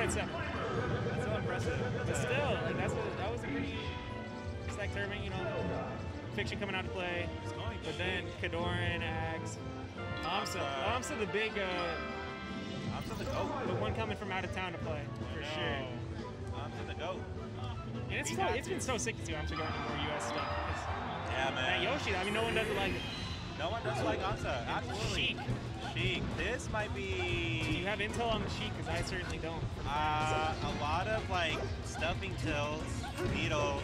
That's so impressive. But still, like that was a pretty stacked tournament, you know. Fiction coming out to play. But then Kadoran, Ags, Amsa the big Amsa the GOAT. The one coming from out of town to play, for sure. Amsa the GOAT. And it's been so sick to see Amsa going to more US stuff. Yeah, man. That Yoshi, I mean, no one does it like it. No one does like Amsa, absolutely. Sheik. This might be... Do you have intel on the Sheik? Because I certainly don't. A lot of like stuffing tills, needles,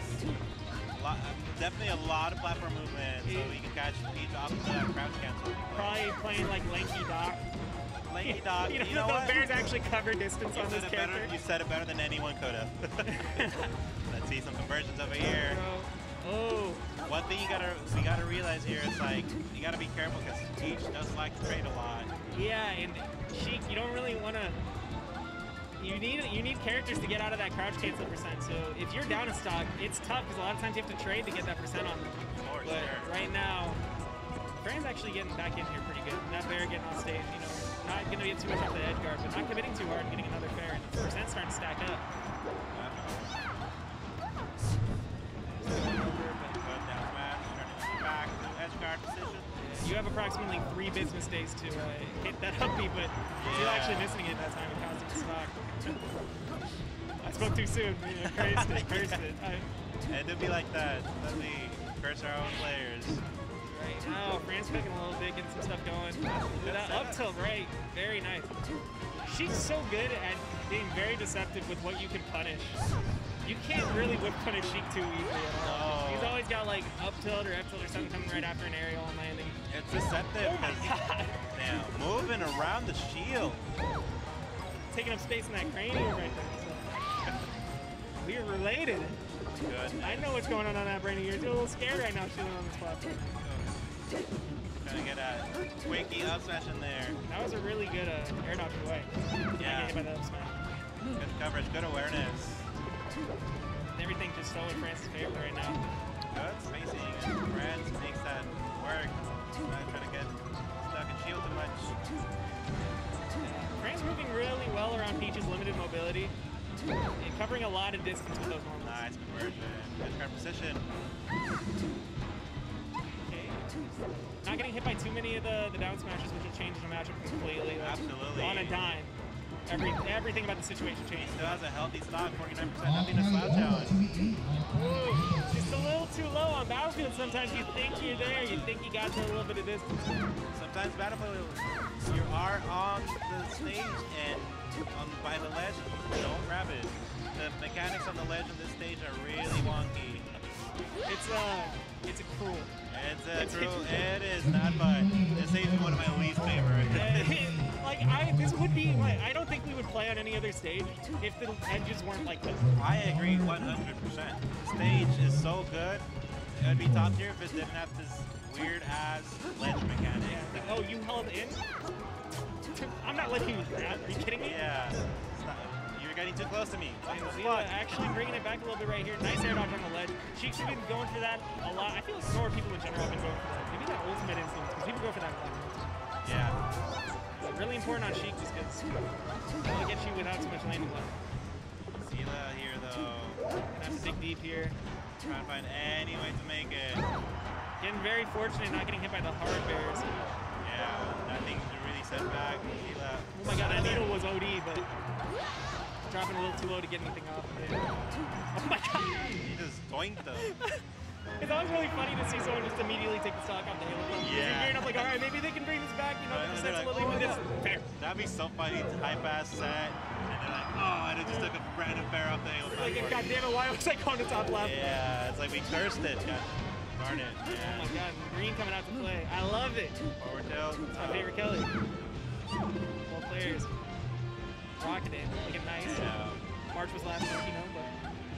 definitely a lot of platform movement, so you can catch Peach off of that crouch cancel. Probably playing like Lanky Doc. Lanky Doc. You know what? Bears actually cover distance on this character. You said it better than anyone could have. Let's see some conversions over here. Oh. One thing we gotta realize here is like you gotta be careful because Peach does like to trade a lot. Yeah, and Sheik, you don't really want to. You need characters to get out of that crouch cancel percent. So if you're down in stock, it's tough because a lot of times you have to trade to get that percent on them. But right now, Franz actually getting back in here pretty good. That Bear getting on stage, you know, not gonna get too much off the edge guard, but not committing too hard and getting another fair, and the percent's starting to stack up. Back to edge guard position. You have approximately 3 business days to hit that up B, but he's actually missing it that time. It caused him to stock. I spoke too soon. You know, cursed it. It did be like that. Let me curse our own players. Right now, Franz cooking a little bit, getting some stuff going. That up tilt, right? Very nice. She's so good at being very deceptive with what you can punish. You can't really whip punish Sheik too easily at all. He's always got like up tilt or F tilt or something coming right after an aerial and landing. It's deceptive because now moving around the shield. Taking up space in that cranium right there. So. We're related. Good. I know what's going on that brain of yours. You're a little scared right now shooting on this platform. Trying to get a quakey up smash in there. That was a really good air dodge away. Yeah. Hit by the up smash. Good coverage, good awareness. Everything just so in Franz's favor right now. Good spacing, and Franz makes that work. Not trying to get stuck in shield too much. Franz moving really well around Peach's limited mobility and covering a lot of distance with those normals. Nice conversion. Good card position. Okay. Not getting hit by too many of the down smashes, which will change the matchup completely. Like, absolutely. On a dime. Everything about the situation changed. He still has a healthy stock, 49%, nothing to slouch out. Ooh, just a little too low on Battlefield. Sometimes you think you're there, you think you got to a little bit of distance. Sometimes Battlefield, you are on the stage and by the ledge, don't grab it. The mechanics on the ledge of this stage are really wonky. It's a cruel. It is not fun. This stage is one of my least favorite. This would be I don't think we would play on any other stage if the edges weren't like this. I agree 100%. The stage is so good. It would be top tier if it didn't have this weird ass ledge mechanic. Yeah. Oh, you held in? I'm not letting you grab. Are you kidding me? Yeah. You're getting too close to me. Xela actually bringing it back a little bit right here. Nice air dodge on the ledge. Sheik's been going for that a lot. I feel like more people in general have been going for that. Maybe that ultimate instinct, because people go for that a lot. Yeah. Really important on Sheik just because it'll get you without too much landing left. Xela here though. Gonna have to dig deep here. Trying to find any way to make it. Getting very fortunate not getting hit by the hard bears. Yeah, nothing to really set back. Xela. Oh my god, that needle was OD, but dropping a little too low to get anything off of it. Oh my god! He just doinked them. It's always really funny to see someone just immediately take the stock off the Halo. Yeah. You're gearing up like, alright, maybe they can bring this back, you know, the percent's a little even this. Fair. That'd be so funny, type ass set, and they're like, oh, and it just took a random fair off the Halo. Like, god damn it, why was I going to top left? Yeah, it's like we cursed it. God darn it. Oh Yeah. my god, green coming out to play. I love it. Forward tilt. It's my favorite Kelly. Both players. Rocketing, looking nice. Yeah. March was last week, you know, but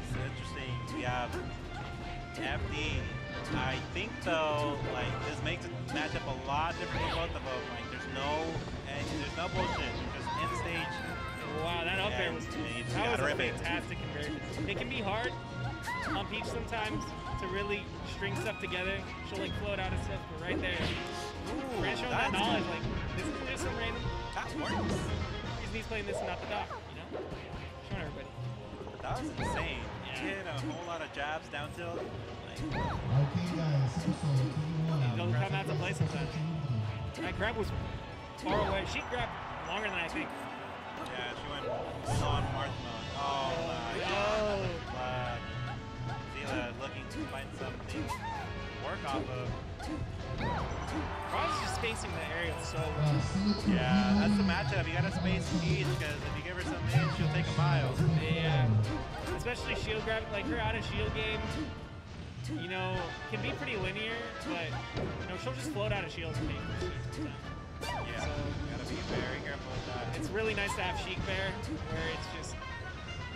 it's interesting. We have FD. I think though, like this makes it match up a lot different for both of them. Like there's no bullshit. Just in stage. Wow, that up air was a fantastic conversion. It can be hard on Peach sometimes to really string stuff together. She'll like float out and stuff, but right there, Franz showing that knowledge. Like this isn't just some random. That works. He's playing this and not the dock, you know. That was insane. Yeah. He hit a whole lot of jabs down tilt. They'll come out to play sometimes. That grab was far away. She grabbed longer than I think. Yeah, she went full on Marth mode. Oh my god. Xela looking to find something to work off of. Franz just spacing the area so well. Yeah, that's the matchup. You gotta space each because if you give her some in, she'll take a mile. Yeah. Especially shield grab, like her out of shield game, you know, can be pretty linear, but you know, she'll just float out of shields and take her. Yeah, so you gotta be very careful with that. It's really nice to have Sheik there, where it's just,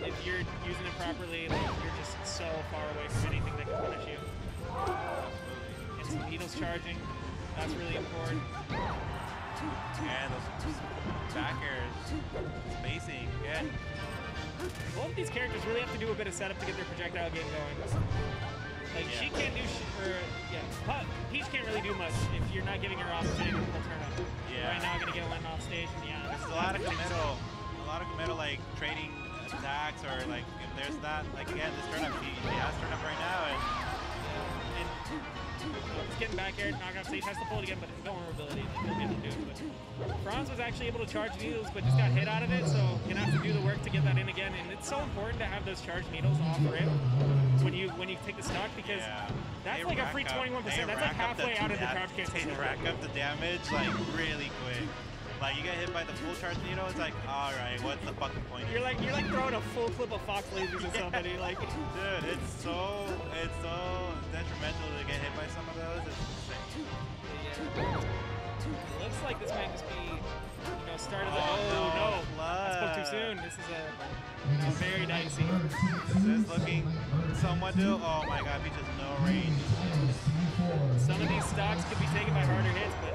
if you're using it properly, like, you're just so far away from anything that can punish you. And some needles charging, that's really important. And those back airs, spacing, again. Both of these characters really have to do a bit of setup to get their projectile game going. Like, she can't do Peach can't really do much if you're not giving her opportunity to pull turn up. Yeah. Right now, I'm gonna get one off stage, and yeah. There's a lot of committal, like trading attacks, or like if there's not, like again, this turn up, he has turn up right now, and it's getting back air, knock off stage, has to pull it again, but it's vulnerability, he'll be able to do it. But Franz was actually able to charge needles, but just got hit out of it, so gonna have to do the work to get that in again. And it's so important to have those charged needles off rip when you take the stock, because that's like a free 21%. That's like halfway out of the crouch cancel. They rack up the damage like really quick. Like you get hit by the full charge needle, it's like, all right, what's the fucking point? You're like throwing a full clip of Fox lasers at somebody, like. Dude, it's so detrimental to get hit by some of those. It's insane. Yeah. Looks like this might just be, you know, start of the. Oh no! I spoke too soon. This is a very dicey. This is looking somewhat doable. Oh my god, Peach has no range. Some of these stocks could be taken by harder hits, but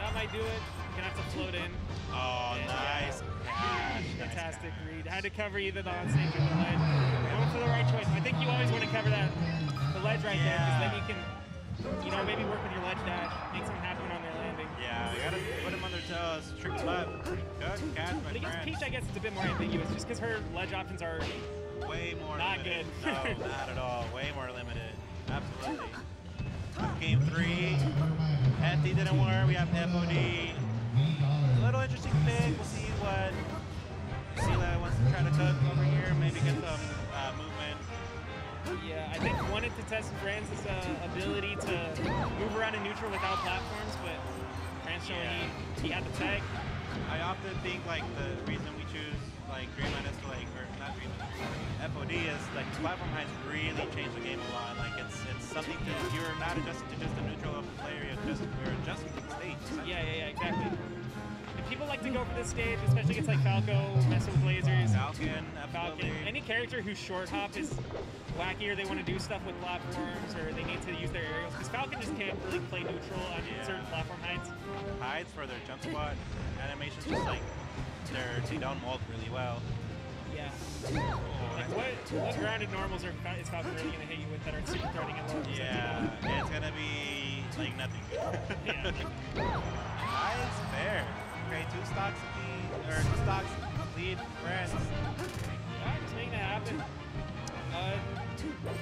that might do it. You're gonna have to float in. Oh, and nice catch. Fantastic read. Had to cover either the on stage or the ledge. Going for the right choice. I think you always want to cover the ledge right there, because then you can, you know, maybe work with your ledge dash, make something happen on their landing. Yeah, you gotta put them on their toes, trick them up. Good catch, my friend. But against Peach, I guess it's a bit more ambiguous, just because her ledge options are way more not limited. good. No, not at all. Way more limited. Absolutely. Game 3. FD didn't work. We have FOD. A little interesting pick. We'll see what Xela wants to try to cook over here. Maybe get some movement. Yeah, I think wanted to test Franz's ability to move around in neutral without platforms, but Franz showing he had the tech. I often think like the reason we choose like Dream Minus to like, or not Dream Minus, FOD is like platform heights really change the game a lot. Like it's something to, you're not adjusted to just a neutral player, you're adjusting to the stage. Yeah, exactly. And people like to go for this stage, especially against like Falco, messing with lasers. Falcon, absolutely. Any character whose short hop is wacky, or they want to do stuff with platforms, or they need to use their aerials, because Falcon just can't really play neutral on certain platform heights. Heights for their jump spot animations, just like they don't mold really well. Yeah. Like what grounded normals is Falcon really going to hit you with that are super threatening and low? Yeah, it's going to be like nothing good. Yeah. Nice, fair. Okay, two stocks lead Franz. Yeah, just making it happen.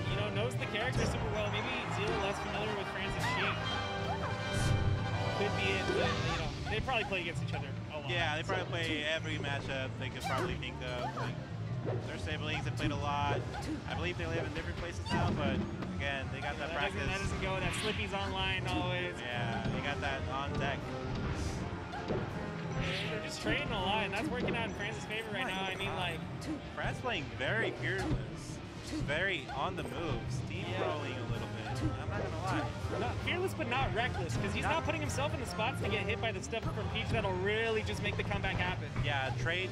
You know, knows the character super well. Maybe Xela less familiar with Franz and Sheik. Could be it, but you know, they probably play against each other a lot. Yeah, they probably play every matchup they could probably think of. Like, their siblings have played a lot. I believe they live in different places now, but again, they got that practice. That doesn't go. That Slippy's online always. Yeah, they got that on deck. They're just trading a lot, and that's working out in Franz's favor right now. I mean, like, Franz playing very fearless, very on the move, steamrolling a little bit. I'm not gonna lie. Not fearless, but not reckless, because he's not putting himself in the spots to get hit by the stuff from Peach that'll really just make the comeback happen. Yeah, trades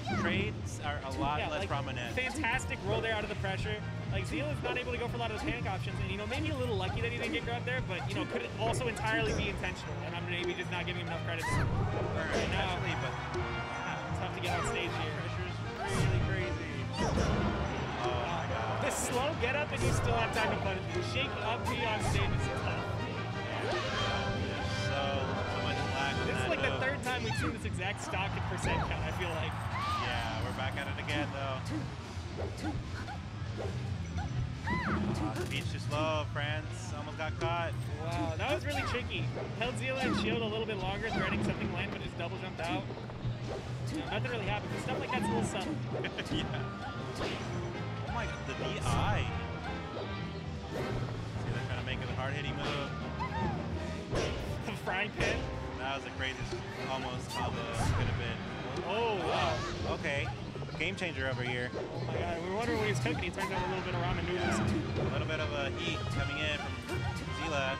are a lot less prominent. Fantastic roll there out of the pressure. Like, Xela's not able to go for a lot of the panic options, and, you know, maybe a little lucky that he didn't get grabbed there, but, you know, could it also entirely be intentional, and I'm maybe just not giving him enough credit. Right now, but tough to get on stage here. Pressure's really crazy. Oh my god. This slow get up, and you still have time to punish it. Sheik up B on stage is tough. So much lag. This is like the third time we've seen this exact stock and percent count, I feel like. Yeah, we're back at it again, though. Speed's too slow. Franz almost got caught. Wow, that was really tricky. Held Xela and shield a little bit longer, threading something land, but just double jumped out. Nothing really happened. But stuff like that's a little subtle. Yeah. Oh my god, the DI. See, they're trying to make it a hard-hitting move. The frying pan. That was the craziest almost combo could have been. Oh, wow. Okay. Game changer over here. Oh my god, we were wondering what he was cooking. He turns out a little bit of ramen noodles. A little bit of a heat coming in from Xela.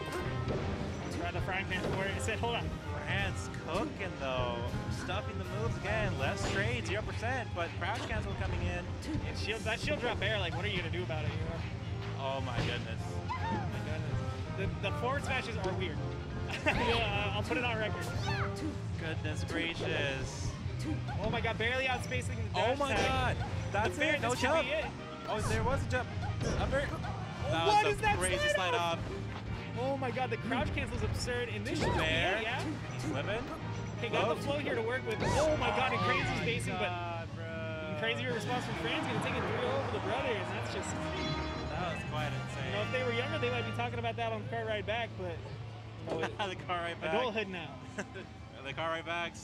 Grab the frying pan for it. It said, hold on. Franz cooking though. Stuffing the moves again. Less trade, 0%, but crouch cancel coming in. And shield, that shield drop air, like, what are you going to do about it? You know? Oh my goodness. Oh my goodness. The forward smashes are weird. I'll put it on record. Goodness gracious. Oh my god, barely outspacing the Oh dash my tag. god. That's it. No This could jump. be it. Oh, there was a jump. That What was is a that crazy slide off. Oh my god, the crouch cancel is absurd. And this should be There. it, yeah? He's slipping. Okay, got the flow here to work with. Oh my god, and crazy spacing, but bro. crazier response from Franz, gonna take it 3-0 over the brothers. That's just, That was quite insane. you know, if they were younger, they might be talking about that on the car ride back, but you know, The car right back. adulthood now. The car right back.